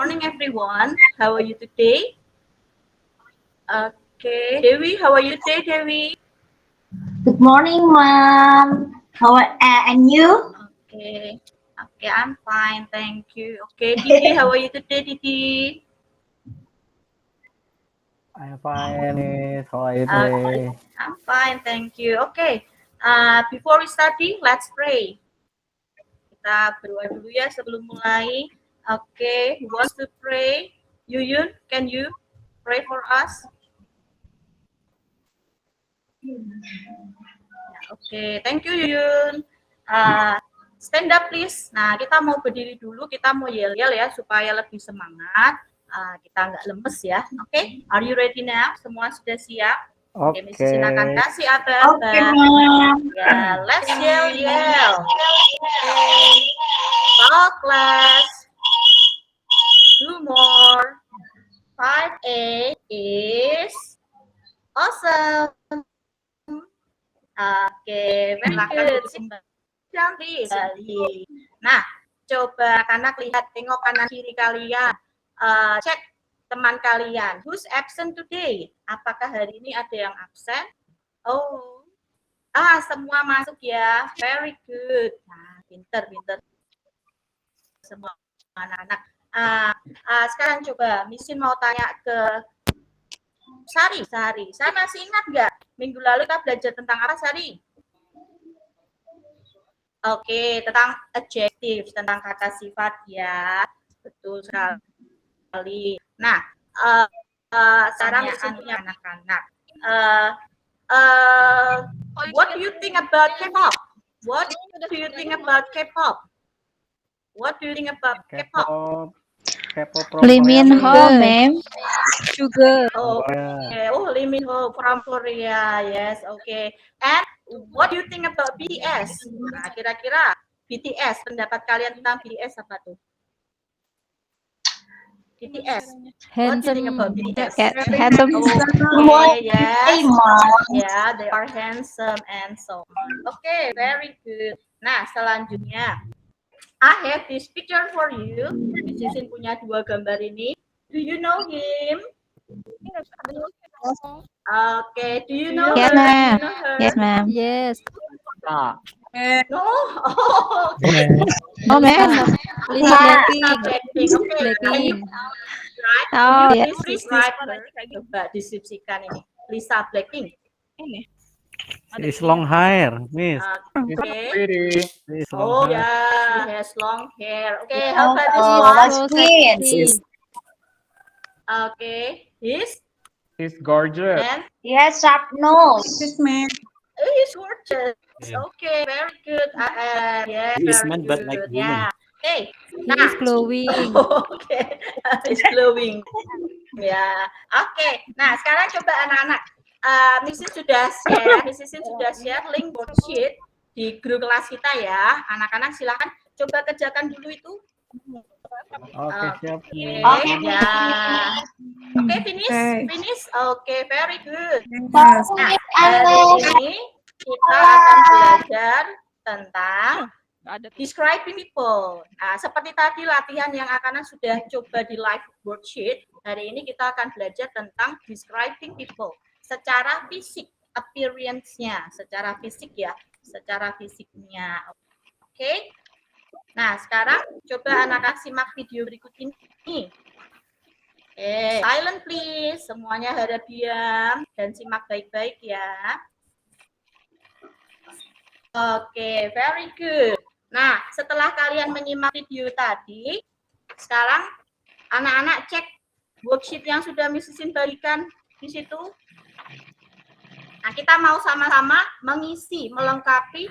morning, everyone. How are you today? Okay, Dewi, how are you today, Dewi? Good morning, Mom. And you? Okay, I'm fine, thank you. Okay, Didi, how are you today, Didi? I'm fine, Miss. How are you Okay, today? I'm fine, thank you. Okay, before we study, let's pray. Kita berdoa dulu ya sebelum mulai. Okay, who wants to pray? Yuyun, can you pray for us? Oke, thank you Yuyun. Stand up please. Nah, kita mau berdiri dulu, kita mau yel-yel ya supaya lebih semangat. Kita nggak lemes ya. Oke, are you ready now? Semua sudah siap? Oke, Miss Sina akan kasih apa-apa. Ya, let's yell. Okay. Talk class. Two more. 5A is awesome. Oke, very good. Cantik. Nah, coba anak lihat, tengok kanan kiri kalian. Cek teman kalian. Who's absent today? Apakah hari ini ada yang absen? Oh, semua masuk ya. Very good. Nah, pinter. Semua anak-anak. Sekarang coba, Misin mau tanya ke Sari. Sari masih ingat nggak? Minggu lalu kita belajar tentang apa, Sari? Oke, tentang adjective, tentang kata sifat ya. Betul sekali. Nah, sekarang punya anak-anak. What do you think about K-pop? What do you think about K-pop? What do you think about K-pop? K-pop from Lee Min Ho, Korea. ma'am. Sugar. Oh, okay. Oh, Lee Min Ho from Korea. Yes, okay. And what do you think about BTS? Nah, kira-kira BTS, pendapat kalian tentang BTS apa tuh? BTS. What do you think about BTS? Handsome. Okay, yes. Yeah, they are handsome and so on. Okay, very good. Nah, selanjutnya, I have this picture for you. Sisin punya dua gambar ini. Do you know him? Okay, do you know Yes, her? ma'am. Do you know her? Yes, ma'am. Yes. No. Oh, okay. Oh, ma'am. Lisa Blackpink. Okay. Blackpink. Oh, Can you yes. please describe her? Coba deskripsikan ini. Lisa Blackpink. It's long hair, Miss. Okay. It's long Oh hair. yeah, she has long hair. Okay, how about this one? What's queen? Okay, He's gorgeous. and He has sharp nose. he's gorgeous. Yeah. Okay, very good. Yeah, He is very man, but like good. woman. Yeah. Okay. He is glowing. Okay, it's glowing. Ya, oke. Nah, sekarang coba anak-anak. Mrs. sudah share link worksheet di grup kelas kita ya. Anak-anak silakan coba kerjakan dulu itu. Oke, siap. Okay, ya. Oke, finish. Oke, very good. Nah, Hari ini kita akan belajar tentang describing people. Nah, seperti tadi latihan yang akan sudah coba di live worksheet, hari ini kita akan belajar tentang describing people secara fisik, appearance-nya, secara fisik ya, secara fisiknya. Oke. Nah, sekarang coba anak-anak simak video berikut ini. Silent please, semuanya harap diam dan simak baik-baik ya. Oke, very good. Nah, setelah kalian menyimak video tadi, sekarang anak-anak cek worksheet yang sudah Miss Sisin berikan di situ. Nah, kita mau sama-sama mengisi, melengkapi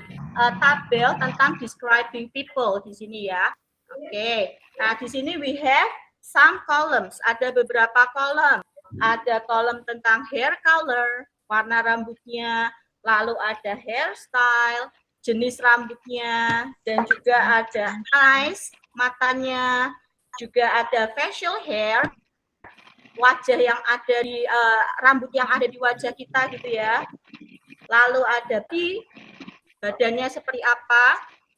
tabel tentang describing people di sini ya. Oke. Nah, di sini we have some columns. Ada beberapa kolom. Ada kolom tentang hair color, warna rambutnya, lalu ada hairstyle, jenis rambutnya, dan juga ada eyes, matanya, juga ada facial hair, wajah yang ada di rambut yang ada di wajah kita gitu ya. Lalu ada badannya seperti apa,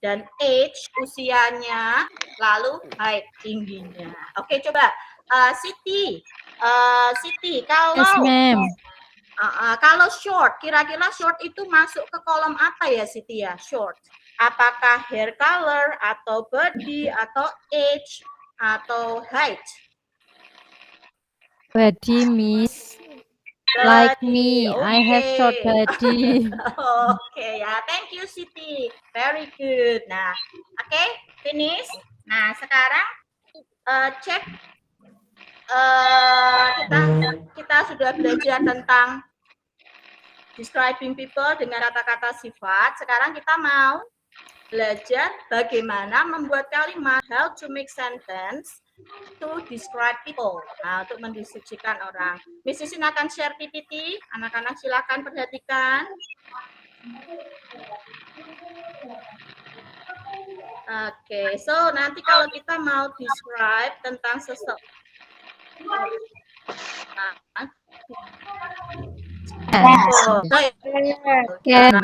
dan age usianya, lalu height tingginya. Oke, coba Siti, kalau Yes, ma'am. kalau short, kira-kira short itu masuk ke kolom apa ya, Siti ya? Short. Apakah hair color, atau body, atau age, atau height? Body, Miss. Like me, I have short body. Oke ya, thank you Siti. Very good. Nah, oke, finish. Nah, sekarang cek kita sudah belajar tentang describing people dengan kata-kata sifat. Sekarang kita mau belajar bagaimana membuat kalimat, how to make sentence to describe people. Nah, untuk mendeskripsikan orang. Miss Sisin akan share PPT. Anak-anak silakan perhatikan. Oke, so nanti kalau kita mau describe tentang seseorang,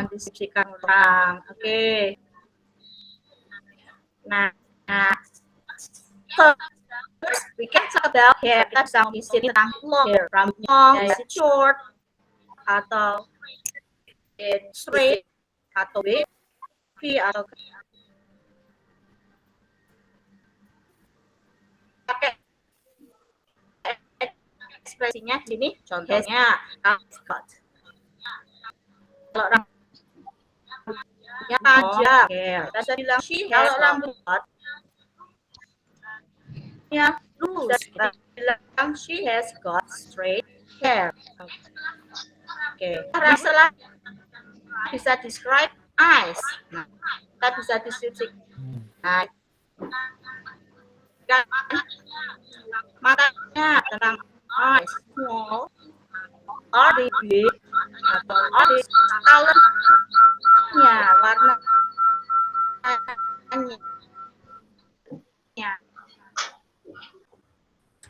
mendeskripsikan orang. Oke. Nah, first, we can talk about hair. Kita bisa ngisi tentang long hair, rambut long, is it short, atau it straight, atau wavy, atau pakai ekspresinya di sini. Contohnya, kalau rambutnya panjang, kita bisa bilang she. Kalau rambutnya lurus, kita bilang she has got straight hair. Oke. Setelah bisa describe eyes. Nah, kita bisa deskripsi. Nah, matanya tentang eyes, small, are they big, atau are they color-nya, warnanya.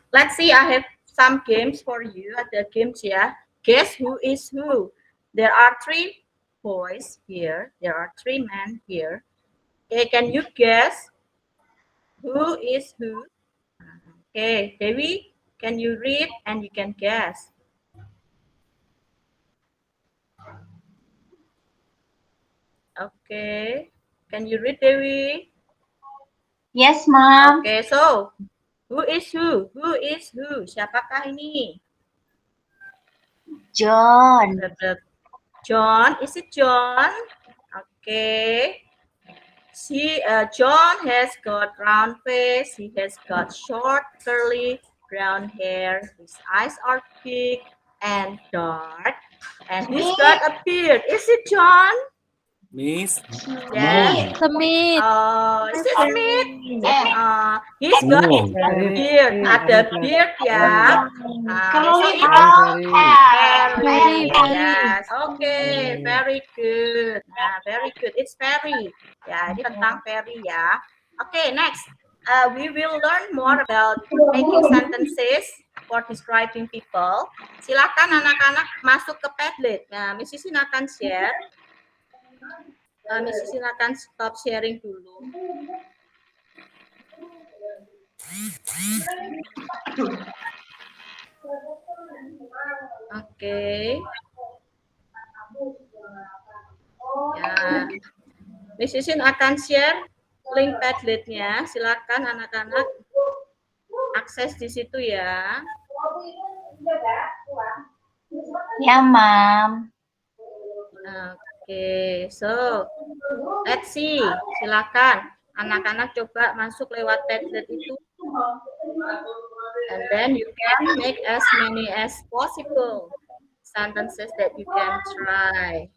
Let's see, I have some games for you. Ada games ya. Guess who is who. There are 3 boys here. There are 3 men here. Okay, can you guess who is who? Okay, Dewi, can you read and you can guess? Okay, can you read, Dewi? Yes, Mom. Okay, so who is who? Who is who? Siapakah ini? John. John, is it John? Okay. John has got round face. He has got short, curly, brown hair. His eyes are big and dark. And he's got a beard. Is it John? Miss. Yes. Smith. Oh, is it Smith? Yeah. He's got No. beard. Ada beard ya. Very. Yes. Okay. Very good. Nah, very good. It's Perry. Ya, ini tentang Perry ya. Okay, next. We will learn more about making sentences for describing people. Silakan anak-anak masuk ke Padlet. Nah, Miss Sisin akan share. Miss Sisin akan stop sharing dulu. Oke. Ya. Miss Sisin akan share link Padlet-nya. Silakan anak-anak akses di situ ya. Ya, Mom. Oke, so let's see. Silakan anak-anak coba masuk lewat Padlet itu. And then you can make as many as possible sentences that you can try.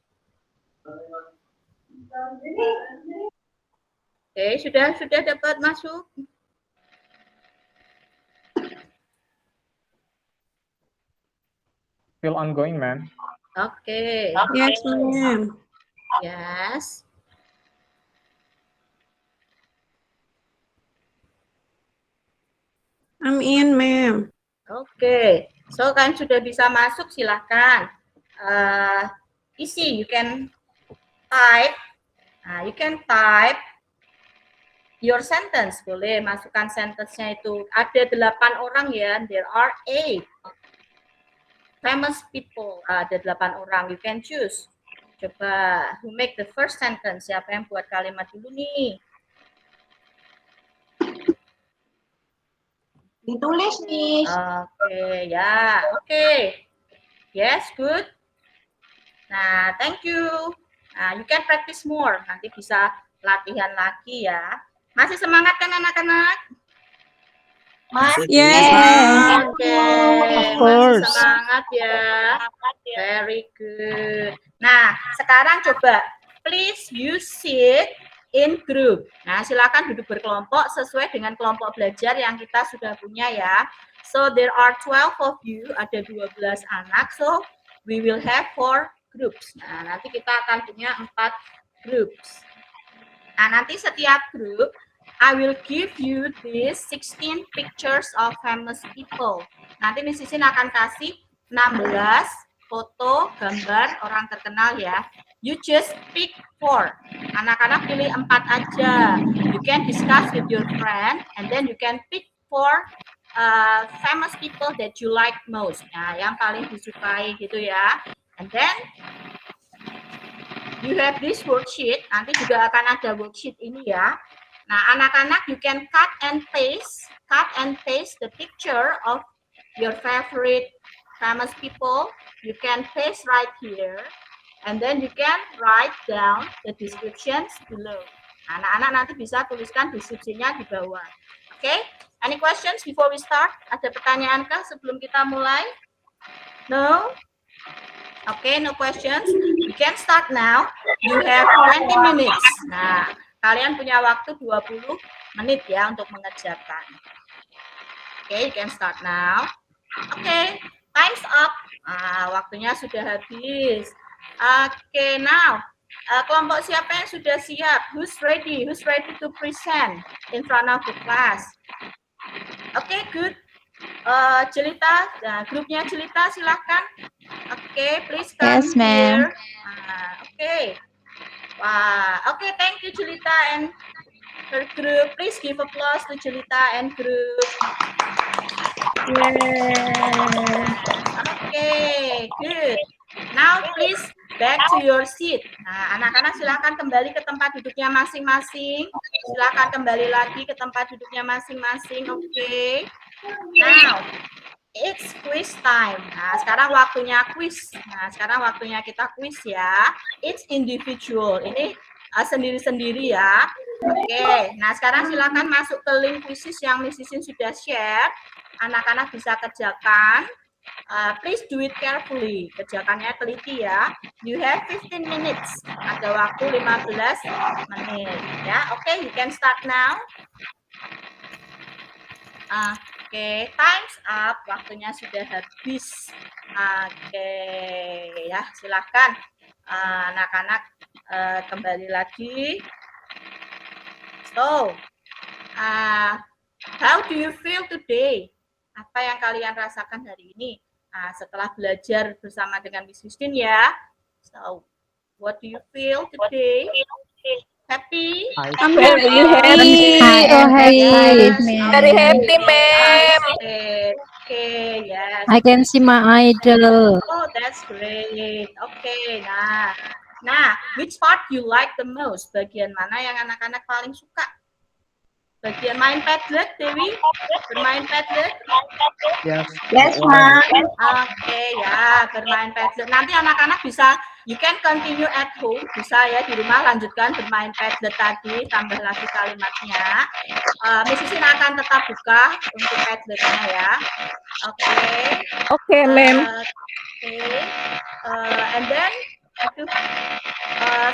Oke, sudah dapat masuk? Still ongoing, ma'am. Oke. Yes, ma'am. Yes. I'm in, ma'am. Oke. So kan sudah bisa masuk, silahkan. Isi, you can type. You can type your sentence. Boleh masukkan sentence-nya itu. Ada 8 orang ya. There are 8 famous people. Ada 8 orang. You can choose. Coba, who make the first sentence? Siapa yang buat kalimat dulu nih? Ditulis, Miss. Oke, ya. Oke. Yes, good. Nah, thank you. Nah, you can practice more. Nanti bisa latihan lagi ya. Masih semangat kan anak-anak? Yes. Oke, Of course. masih semangat ya. Very good. Nah, sekarang coba, please you sit in group. Nah, silakan duduk berkelompok sesuai dengan kelompok belajar yang kita sudah punya ya. So there are 12 of you, ada 12 anak. So we will have 4 groups. Nah, nanti kita akan punya 4 groups. Nah, nanti setiap grup I will give you these 16 pictures of famous people. Nanti Miss Sisin akan kasih 16 foto gambar orang terkenal ya. You just pick 4. Anak-anak pilih 4 aja. You can discuss with your friend and then you can pick 4 famous people that you like most. Nah, yang paling disukai gitu ya. And then you have this worksheet. Nanti juga akan ada worksheet ini ya. Nah, anak-anak you can cut and paste the picture of your favorite famous people. You can paste right here. And then you can write down the descriptions below. Anak-anak nanti bisa tuliskan deskripsinya di bawah. Okay? Any questions before we start? Ada pertanyaan kah sebelum kita mulai? No? Okay, no questions. You can start now. You have 20 minutes. Nah, kalian punya waktu 20 menit ya untuk mengerjakan. Okay, you can start now. Okay, time's up. Waktunya sudah habis. Okay, now kelompok siapa yang sudah siap? Who's ready? Who's ready to present in front of the class? Okay, good. Jelita, grupnya Jelita silakan. Okay, please come Yes, ma'am. here. Okay. Wow. Okay, thank you Jelita and her group. Please give applause to Jelita and group. Okay, good. Now please back to your seat. Nah, anak-anak silakan kembali ke tempat duduknya masing-masing. Silakan kembali lagi ke tempat duduknya masing-masing. Oke. Now, it's quiz time. Nah, sekarang waktunya quiz. Nah, sekarang waktunya kita quiz ya. It's individual. Ini sendiri-sendiri ya. Oke. Nah, sekarang silakan masuk ke link quizzes yang Miss Sisin sudah share. Anak-anak bisa kerjakan. Please do it carefully. Kerjakannya teliti ya. You have 15 minutes. Ada waktu 15 menit. Ya, oke. You can start now. Oke, time's up. Waktunya sudah habis. Oke, ya silahkan anak-anak kembali lagi. So, how do you feel today? Apa yang kalian rasakan hari ini setelah belajar bersama dengan Miss Christine ya? So, what do you feel today? Happy? I'm very happy. Oh, happy. Very happy, ma'am. Okay, yes. I can see my idol. Oh, that's great. Okay, nah, which part you like the most? Bagian mana yang anak-anak paling suka? Bagian main Padlet, Dewi? Bermain Padlet? Yes. Yes, Ma'am. Oke, ya, bermain Padlet. Nanti anak-anak bisa, you can continue at home. Bisa ya, di rumah lanjutkan bermain Padlet tadi, tambah lagi kalimatnya. Miss Sisin akan tetap buka untuk Padletnya ya. Oke. Oke, ma'am. Oke. And then,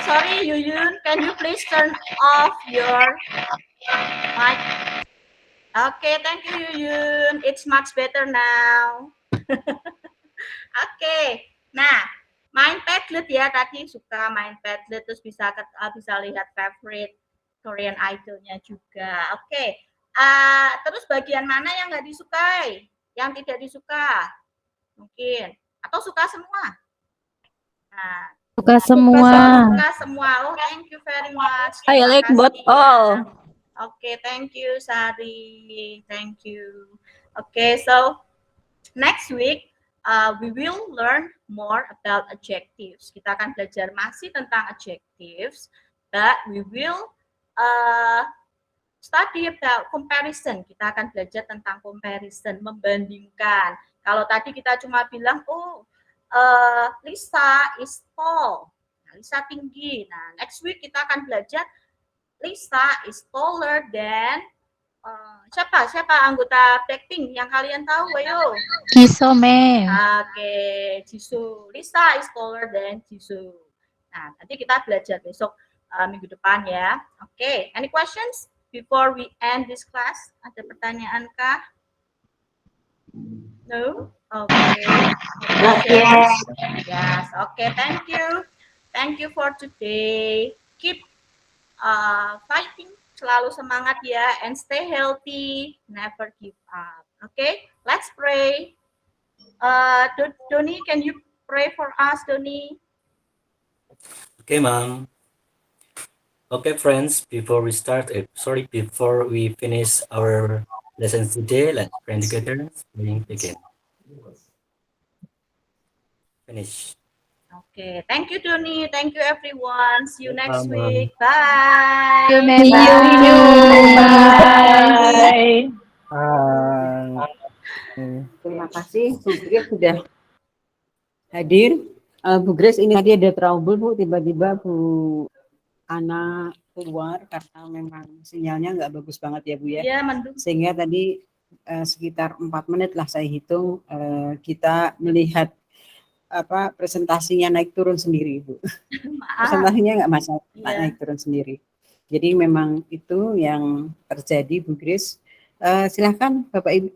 sorry, Yuyun, can you please turn off your mic? Okay, thank you, Yuyun. It's much better now. Okay, nah, main Padlet ya tadi suka main Padlet terus bisa lihat favorite Korean idolnya juga. Oke, terus bagian mana yang nggak disukai? Yang tidak disuka? Mungkin atau suka semua? Nah, Suka semua. suka semua. Oh, thank you very much. I like both all. Okay, thank you, Sari. Thank you. Okay, so next week we will learn more about adjectives. Kita akan belajar masih tentang adjectives, but we will study about comparison. Kita akan belajar tentang comparison, membandingkan. Kalau tadi kita cuma bilang, Lisa is tall. Nah, Lisa tinggi. Nah, next week kita akan belajar Lisa is taller than siapa anggota Blackpink yang kalian tahu? Ayo. Jisoo, ma'am. Oke, Jisoo. Lisa is taller than Jisoo. Nah, nanti kita belajar besok minggu depan ya. Oke, any questions before we end this class? Ada pertanyaan kah? No? Okay. Yes. Yes. Okay, thank you. Thank you for today. Keep fighting, selalu semangat ya, and stay healthy, never give up. Okay, let's pray. Doni, can you pray for us, Doni? Okay, ma'am. Okay, friends, before we finish our lesson today, let's pray together. Begin. Finish. Okay, thank you, Doni. Thank you, everyone. See you next Sama. week. Bye. See you. Bye. Terima kasih Bu Grace sudah hadir. Bu Grace, ini tadi ada trouble Bu, tiba-tiba Bu Ana keluar karena memang sinyalnya nggak bagus banget ya Bu ya. Iya, mendukung. Sehingga tadi sekitar 4 menit lah saya hitung kita melihat presentasinya naik turun sendiri Bu. Presentasinya nggak masalah, naik turun sendiri. Jadi memang itu yang terjadi Bu Grace. Silahkan Bapak Ibu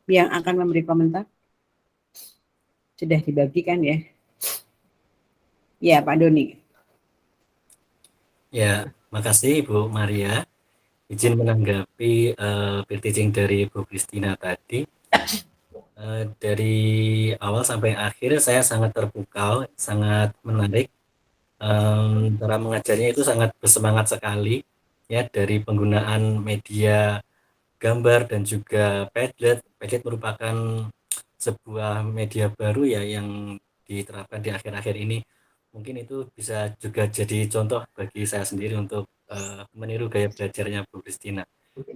yang akan memberi komentar. Sudah dibagikan ya. Ya Pak Doni. Ya, makasih Bu Maria. Izin menanggapi teaching dari Bu Christina tadi. Dari awal sampai akhir saya sangat terpukau, sangat menarik. Cara mengajarnya itu sangat bersemangat sekali ya, dari penggunaan media gambar dan juga Padlet. Padlet merupakan sebuah media baru ya yang diterapkan di akhir-akhir ini. Mungkin itu bisa juga jadi contoh bagi saya sendiri untuk meniru gaya belajarnya Bu Christina.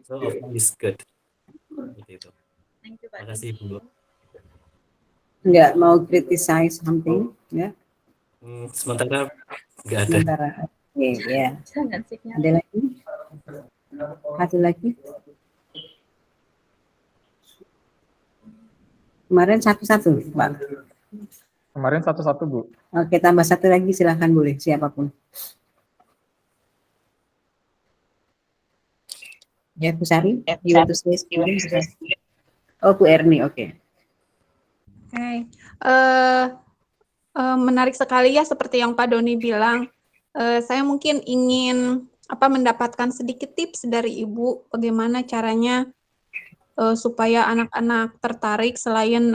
So, is good. Seperti itu. Thank you, Pak. Terima kasih Bu. Nggak mau criticize something ya? Sementara nggak ada. Sementara. Ya. Jangan signal. Ada lagi? Satu lagi? Kemarin satu-satu Pak. Kemarin satu-satu Bu. Oke, tambah satu lagi silahkan boleh siapapun. Ya Bu Sari, you want to say something? Oh Bu Erni, oke. Oke. Menarik sekali ya seperti yang Pak Doni bilang. Saya mungkin ingin mendapatkan sedikit tips dari Ibu bagaimana caranya supaya anak-anak tertarik selain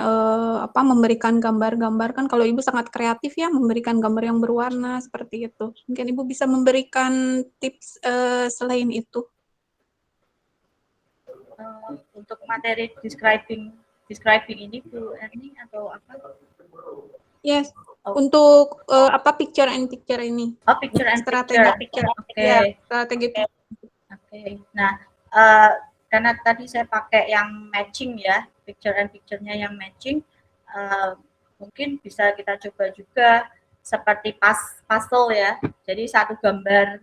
memberikan gambar-gambar. Kan kalau Ibu sangat kreatif ya, memberikan gambar yang berwarna seperti itu. Mungkin Ibu bisa memberikan tips selain itu. Untuk materi describing ini Bu Erni atau apa? Yes. Untuk picture and picture ini. Oh, picture and picture. Oke. Ya, strategi. Oke. Nah, karena tadi saya pakai yang matching ya, picture and picture-nya yang matching, mungkin bisa kita coba juga seperti puzzle ya. Jadi satu gambar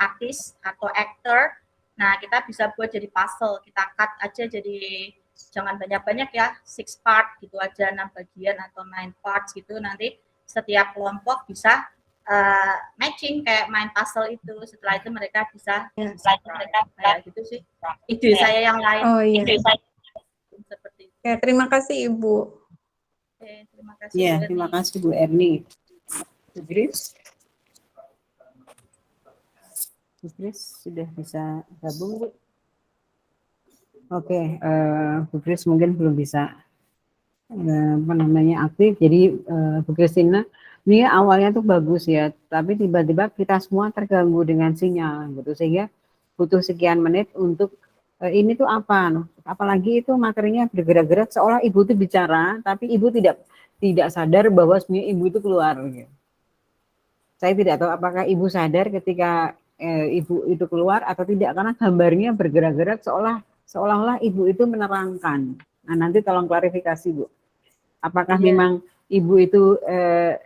artis atau actor, nah kita bisa buat jadi puzzle, kita cut aja jadi jangan banyak-banyak ya, 6 part gitu aja, 6 bagian atau 9 parts gitu, nanti setiap kelompok bisa matching kayak main puzzle itu. Setelah itu mereka bisa kayak gitu sih. Ide saya yang lain. Oh iya. Ide saya seperti itu. Ya, terima kasih Ibu. Oke, terima kasih. Ya, Bu terima Erni. kasih Bu Erni. Bu Grace? Bu Grace sudah bisa gabung Bu? Oke, Bu Grace mungkin belum bisa aktif. Jadi Bu Christina, ini awalnya tuh bagus ya, tapi tiba-tiba kita semua terganggu dengan sinyal gitu, sehingga butuh sekian menit untuk ini tuh apa, apalagi itu materinya bergerak-gerak seolah ibu itu bicara, tapi ibu tidak sadar bahwa sebenarnya ibu itu keluar. Gitu. Saya tidak tahu apakah ibu sadar ketika ibu itu keluar atau tidak, karena gambarnya bergerak-gerak seolah-olah ibu itu menerangkan. Nah, nanti tolong klarifikasi, Bu. Apakah memang ibu itu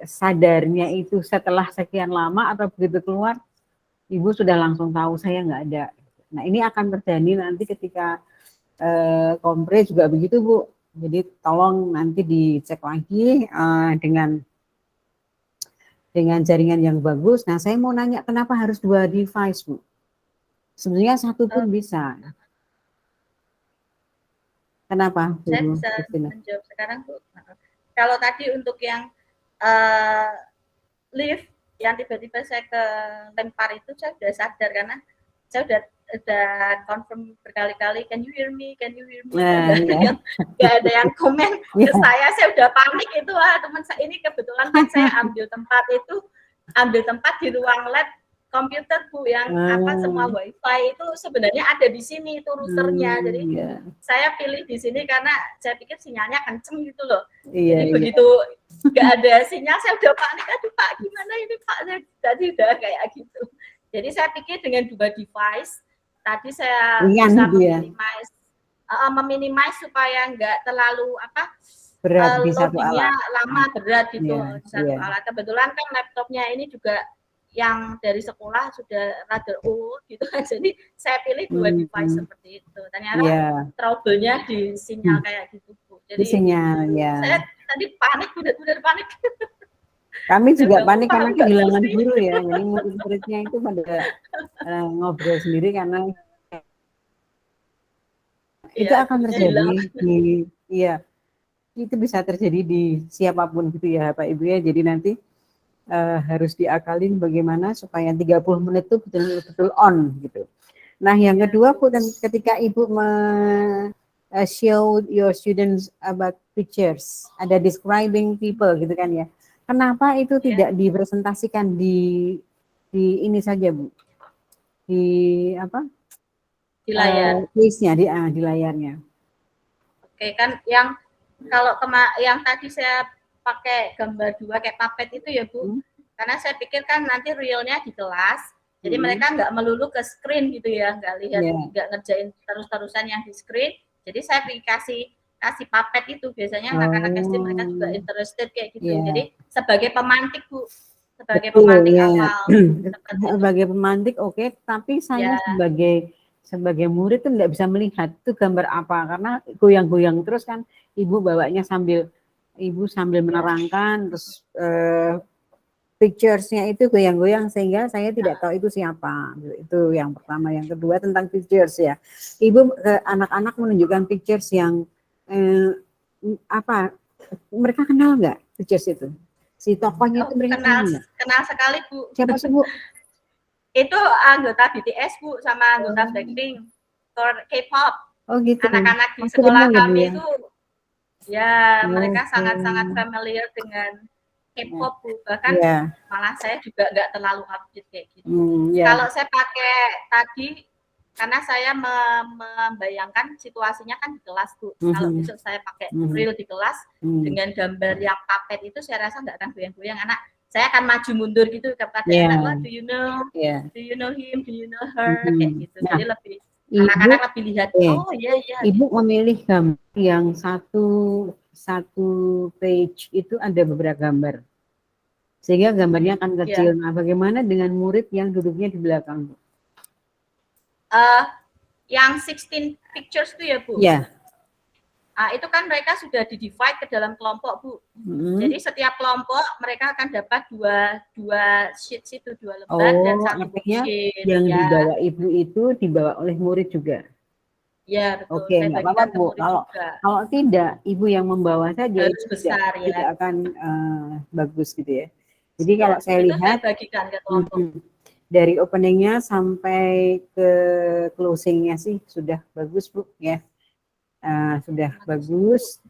sadarnya itu setelah sekian lama atau begitu keluar ibu sudah langsung tahu saya nggak ada. Nah, ini akan terjadi nanti ketika kompre juga begitu, Bu. Jadi tolong nanti dicek lagi dengan jaringan yang bagus. Nah, saya mau nanya kenapa harus 2 device, Bu? Sebenarnya satu pun bisa. Kenapa? Saya bisa menjawab sekarang, Bu. Kalau tadi untuk yang lift yang tiba-tiba saya kelempar itu, saya sudah sadar karena saya udah confirm berkali-kali, can you hear me? Nggak ada yang komen ke saya udah panik itu. Teman saya ini kebetulan kan saya ambil tempat di ruang lab komputer, Bu, yang semua wifi itu sebenarnya ada di sini itu routernya. Jadi saya pilih di sini karena saya pikir sinyalnya kenceng gitu loh. Jadi begitu nggak ada sinyal saya udah panik, aduh Pak gimana ini Pak, saya tadi udah kayak gitu. Jadi saya pikir dengan 2 device tadi saya bisa meminimize supaya nggak terlalu berat di satu alat, lama berat gitu di satu alat. Kebetulan kan laptopnya ini juga yang dari sekolah sudah rada old gitu kan, jadi saya pilih 2 device seperti itu. Ternyata trouble-nya di sinyal kayak gitu, Bu. Jadi sinyal, saya tadi panik, benar-benar panik. Kami juga panik karena kehilangan guru ya. Jadi murid-muridnya itu pada ngobrol sendiri karena itu akan terjadi itu bisa terjadi di siapapun gitu ya Pak Ibu ya. Jadi nanti harus diakalin bagaimana supaya 30 menit itu betul-betul on gitu. Nah, yang kedua Bu, ketika Ibu show your students about pictures, ada describing people gitu kan ya. Kenapa itu tidak dipresentasikan di ini saja, Bu? Di Di layar. Di layarnya. Oke, kan yang kalau yang tadi saya pakai gambar 2 kayak puppet itu ya, Bu. Karena saya pikir kan nanti realnya di kelas. Jadi mereka nggak melulu ke screen gitu ya, nggak lihat, nggak ngerjain terus-terusan yang di screen. Jadi saya kasih puppet itu, biasanya anak-anak SD mereka juga interested kayak gitu. Jadi sebagai pemantik, Bu, sebagai pemantik awal. Sebagai pemantik oke, tapi saya sebagai murid tuh nggak bisa melihat itu gambar apa karena goyang-goyang terus kan, ibu bawanya sambil menerangkan terus pictures-nya itu goyang-goyang sehingga saya tidak tahu itu siapa. Itu yang pertama. Yang kedua tentang pictures ya. Ibu anak-anak menunjukkan pictures yang mereka kenal nggak pictures itu? Si tokohnya itu mereka kenal sekali, Bu. Siapa sih, Bu? Itu anggota BTS, Bu, sama anggota Blackpink, K-pop. Oh gitu. Anak-anak di sekolah kami itu mereka sangat-sangat familiar dengan K-pop, Bu. Bahkan malah saya juga nggak terlalu update kayak gitu. Kalau saya pakai tadi, karena saya membayangkan situasinya kan di kelas, Bu. Kalau besok saya pakai real di kelas dengan gambar yang puppet itu, saya rasa nggak akan goyang-goyang. Saya akan maju mundur gitu kepada anak, do you know him, do you know her, kayak gitu. Jadi lebih anak-anak lebih lihat. Ibu memilih gambar yang satu page itu ada beberapa gambar, sehingga gambarnya akan kecil. Nah, bagaimana dengan murid yang duduknya di belakang, Bu? Yang 16 pictures itu ya, Bu? Itu kan mereka sudah di-divide ke dalam kelompok, Bu. Jadi setiap kelompok mereka akan dapat dua sheets itu, 2 lembar dan 1 sheet. Yang dibawa ibu itu dibawa oleh murid juga? Ya, betul. Oke, nggak apa-apa, Bu. Kalau tidak, ibu yang membawa saja harus besar, tidak akan bagus gitu ya. Jadi kalau saya lihat saya bagikan ke kelompok. Dari openingnya sampai ke closingnya sih sudah bagus, Bu ya. Sudah bagus.